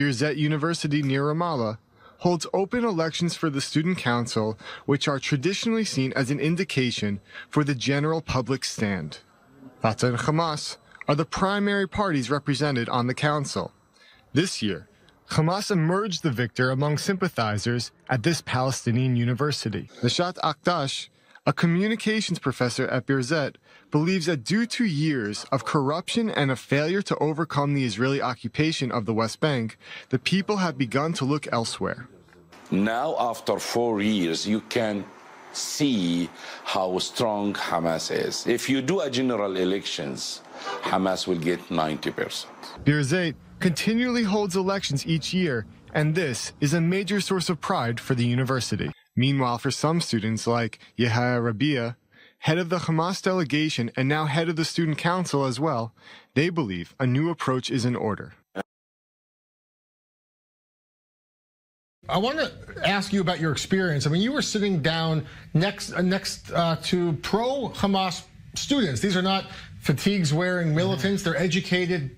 Birzeit University near Ramallah holds open elections for the student council, which are traditionally seen as an indication for the general public stand. Fatah and Hamas are the primary parties represented on the council. This year, Hamas emerged the victor among sympathizers at this Palestinian university. Nishat Akdash, a communications professor at Birzeit, believes that due to years of corruption and a failure to overcome the Israeli occupation of the West Bank, the people have begun to look elsewhere. Now, after 4 years, you can see how strong Hamas is. If you do a general elections, Hamas will get 90%. Birzeit continually holds elections each year, and this is a major source of pride for the university. Meanwhile, for some students like Yehaya Rabia, head of the Hamas delegation and now head of the student council as well, they believe a new approach is in order. I want to ask you about your experience. I mean, you were sitting down next to pro-Hamas students. These are not fatigues-wearing militants. They're educated,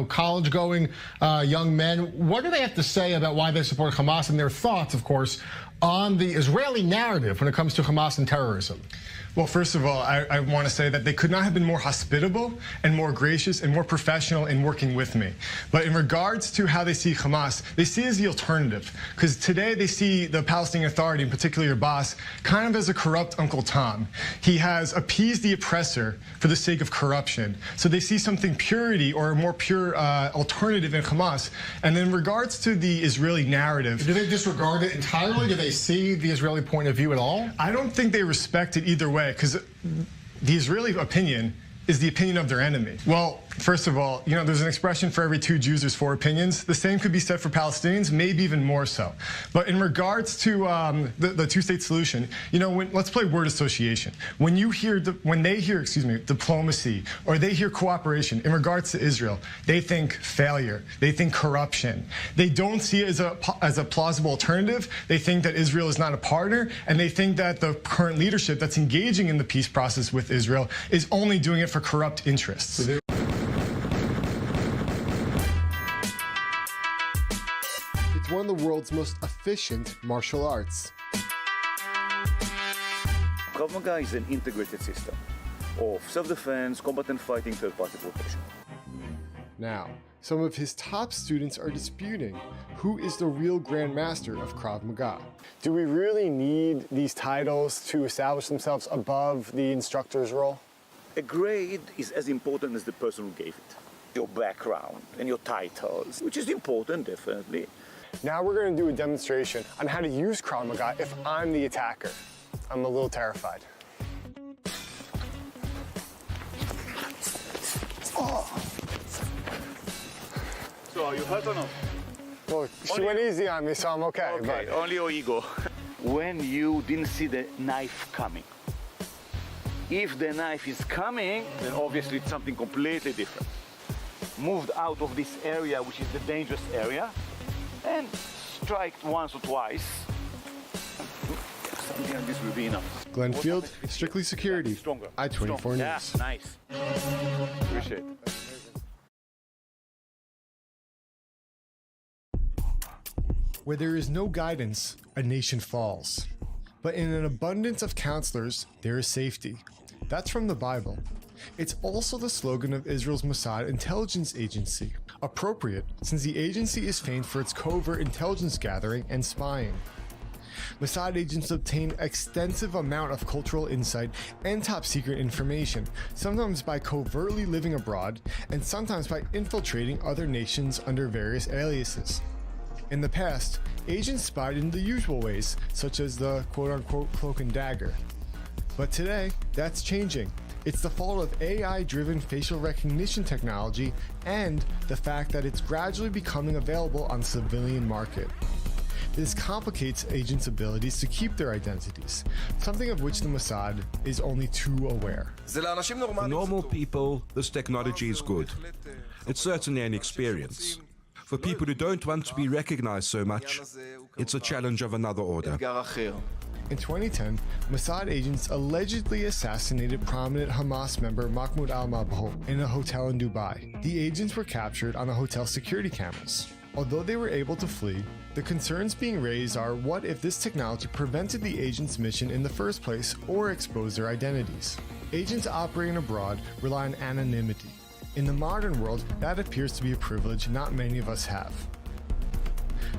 college-going young men. What do they have to say about why they support Hamas and their thoughts, of course, on the Israeli narrative when it comes to Hamas and terrorism? Well, first of all, I want to say that they could not have been more hospitable and more gracious and more professional in working with me. But in regards to how they see Hamas, they see it as the alternative. Because today they see the Palestinian Authority, in particular your boss, kind of as a corrupt Uncle Tom. He has appeased the oppressor for the sake of corruption. So they see something purity or a more pure alternative in Hamas. And in regards to the Israeli narrative... Do they disregard it entirely? Do they see the Israeli point of view at all? I don't think they respect it either way, because the Israeli opinion is the opinion of their enemy. Well, first of all, there's an expression for every 2 Jews there's 4 opinions. The same could be said for Palestinians, maybe even more so. But in regards to the two-state solution, let's play word association. When they hear diplomacy or they hear cooperation in regards to Israel, they think failure. They think corruption. They don't see it as a plausible alternative. They think that Israel is not a partner, and they think that the current leadership that's engaging in the peace process with Israel is only doing it for corrupt interests. It's one of the world's most efficient martial arts. Krav Maga is an integrated system of self-defense, combatant fighting, third-party protection. Now, some of his top students are disputing who is the real grandmaster of Krav Maga. Do we really need these titles to establish themselves above the instructor's role? A grade is as important as the person who gave it. Your background and your titles, which is important, definitely. Now we're going to do a demonstration on how to use Krav Maga if I'm the attacker. I'm a little terrified. Oh. So are you hurt or not? Well, she went easy on me, so I'm okay. Okay, but... only your ego. When you didn't see the knife coming. If the knife is coming, then obviously it's something completely different. Moved out of this area, which is the dangerous area, and strike once or twice. Something like this will be enough. Glenn Field, Strictly Security, Stronger. I-24 News. Yeah, nice. Appreciate it. Where there is no guidance, a nation falls. But in an abundance of counselors, there is safety. That's from the Bible. It's also the slogan of Israel's Mossad intelligence agency, appropriate since the agency is famed for its covert intelligence gathering and spying. Mossad agents obtain extensive amount of cultural insight and top secret information, sometimes by covertly living abroad and sometimes by infiltrating other nations under various aliases. In the past, agents spied in the usual ways, such as the quote-unquote cloak and dagger. But today, that's changing. It's the fault of AI-driven facial recognition technology and the fact that it's gradually becoming available on the civilian market. This complicates agents' abilities to keep their identities, something of which the Mossad is only too aware. For normal people, this technology is good. It's certainly an experience. For people who don't want to be recognized so much, it's a challenge of another order. In 2010, Mossad agents allegedly assassinated prominent Hamas member Mahmoud al-Mabhouh in a hotel in Dubai. The agents were captured on the hotel security cameras. Although they were able to flee, the concerns being raised are what if this technology prevented the agent's mission in the first place or exposed their identities? Agents operating abroad rely on anonymity. In the modern world, that appears to be a privilege not many of us have.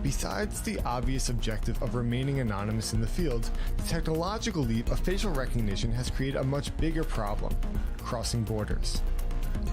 Besides the obvious objective of remaining anonymous in the field, the technological leap of facial recognition has created a much bigger problem: crossing borders.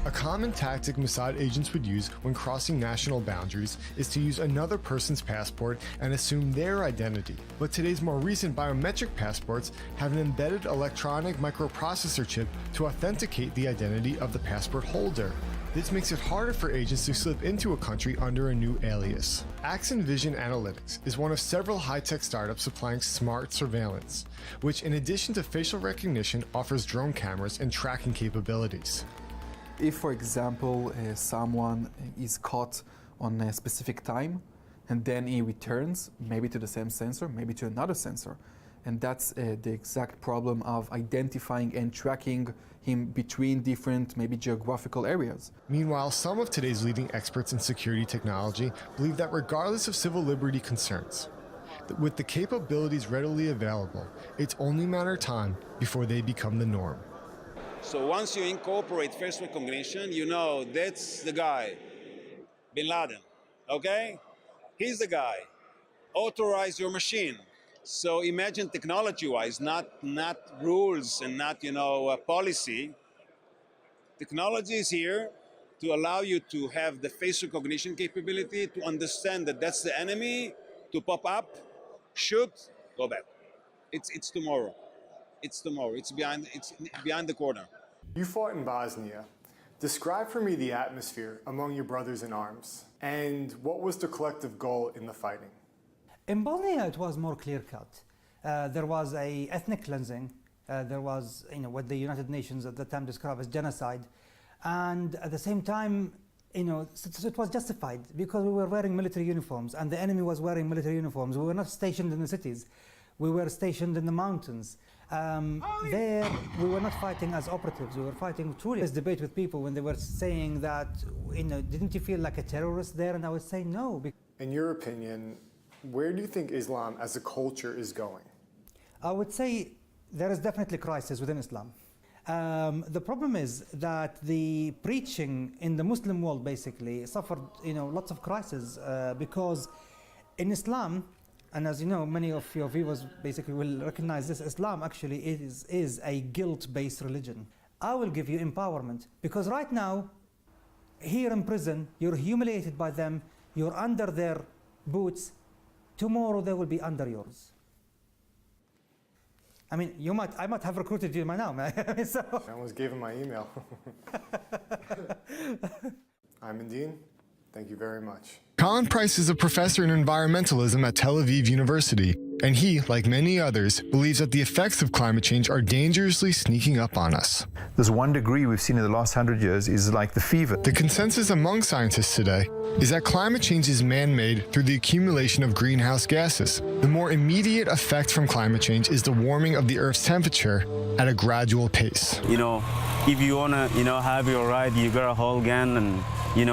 A common tactic Mossad agents would use when crossing national boundaries is to use another person's passport and assume their identity. But today's more recent biometric passports have an embedded electronic microprocessor chip to authenticate the identity of the passport holder. This makes it harder for agents to slip into a country under a new alias. Axon Vision Analytics is one of several high-tech startups supplying smart surveillance, which in addition to facial recognition offers drone cameras and tracking capabilities. If, for example, someone is caught on a specific time and then he returns, maybe to the same sensor, maybe to another sensor, and that's the exact problem of identifying and tracking him between different, maybe geographical areas. Meanwhile, some of today's leading experts in security technology believe that regardless of civil liberty concerns, with the capabilities readily available, it's only a matter of time before they become the norm. So once you incorporate face recognition, you know that's the guy, Bin Laden, okay? He's the guy. Authorize your machine. So imagine technology-wise, not rules and not, policy. Technology is here to allow you to have the face recognition capability, to understand that that's the enemy, to pop up, shoot, go back. It's tomorrow. It's tomorrow. It's behind the corner. You fought in Bosnia. Describe for me the atmosphere among your brothers in arms, and what was the collective goal in the fighting? In Bosnia, it was more clear-cut. There was a ethnic cleansing. There was, what the United Nations at the time described as genocide, and at the same time, so it was justified because we were wearing military uniforms, and the enemy was wearing military uniforms. We were not stationed in the cities. We were stationed in the mountains. There, we were not fighting as operatives. We were fighting truly. This debate with people when they were saying that, didn't you feel like a terrorist there? And I would say no. In your opinion, where do you think Islam as a culture is going? I would say there is definitely crisis within Islam. The problem is that the preaching in the Muslim world basically suffered, lots of crises because in Islam, and as you know, many of your viewers basically will recognize this, Islam actually is a guilt-based religion. I will give you empowerment because right now, here in prison, you're humiliated by them, you're under their boots. Tomorrow they will be under yours. I mean, I might have recruited you by now, man. So. I almost gave him my email. I'm Dean. Thank you very much. Colin Price is a professor in environmentalism at Tel Aviv University, and he, like many others, believes that the effects of climate change are dangerously sneaking up on us. This 1 degree we've seen in the last 100 years is like the fever. The consensus among scientists today is that climate change is man-made through the accumulation of greenhouse gases. The more immediate effect from climate change is the warming of the Earth's temperature at a gradual pace. If you wanna, have your right, you gotta hold gun and,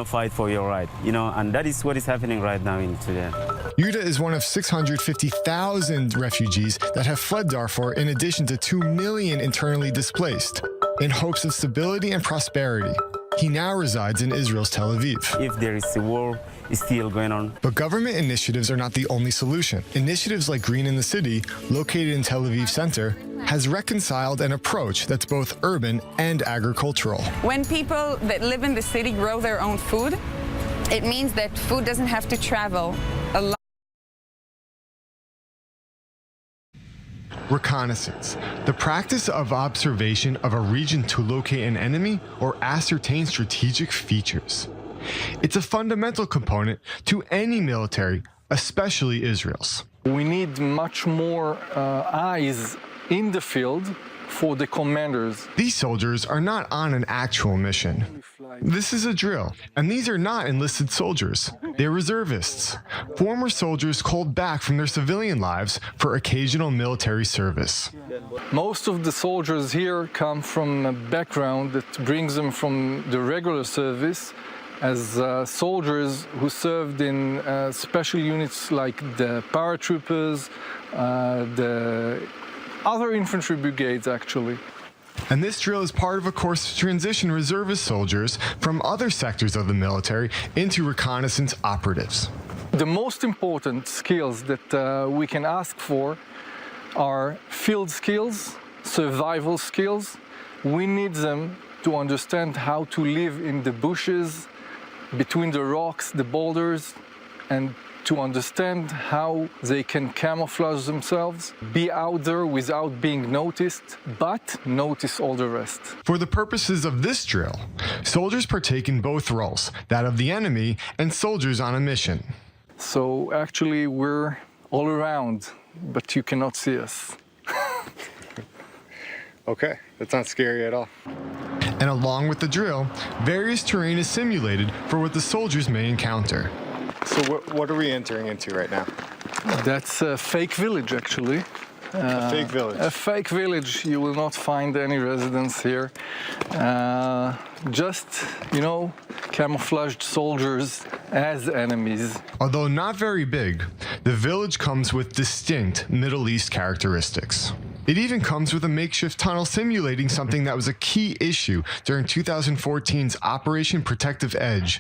fight for your right, and that is what is happening right now in Sudan. Yuda is one of 650,000 refugees that have fled Darfur in addition to 2 million internally displaced. In hopes of stability and prosperity, he now resides in Israel's Tel Aviv. If there is a war, it's still going on. But government initiatives are not the only solution. Initiatives like Green in the City, located in Tel Aviv Center, has reconciled an approach that's both urban and agricultural. When people that live in the city grow their own food, it means that food doesn't have to travel a lot. Reconnaissance, the practice of observation of a region to locate an enemy or ascertain strategic features. It's a fundamental component to any military, especially Israel's. We need much more eyes in the field for the commanders. These soldiers are not on an actual mission. This is a drill, and these are not enlisted soldiers. They're reservists, former soldiers called back from their civilian lives for occasional military service. Most of the soldiers here come from a background that brings them from the regular service, as soldiers who served in special units like the paratroopers, the other infantry brigades actually. And this drill is part of a course to transition reservist soldiers from other sectors of the military into reconnaissance operatives. The most important skills that we can ask for are field skills, survival skills. We need them to understand how to live in the bushes, between the rocks, the boulders, and to understand how they can camouflage themselves, be out there without being noticed, but notice all the rest. For the purposes of this drill, soldiers partake in both roles, that of the enemy and soldiers on a mission. So actually we're all around, but you cannot see us. Okay, that's not scary at all. And along with the drill, various terrain is simulated for what the soldiers may encounter. So what are we entering into right now? That's a fake village, actually. A fake village? A fake village. You will not find any residents here. Just, you know, camouflaged soldiers as enemies. Although not very big, the village comes with distinct Middle East characteristics. It even comes with a makeshift tunnel simulating something that was a key issue during 2014's Operation Protective Edge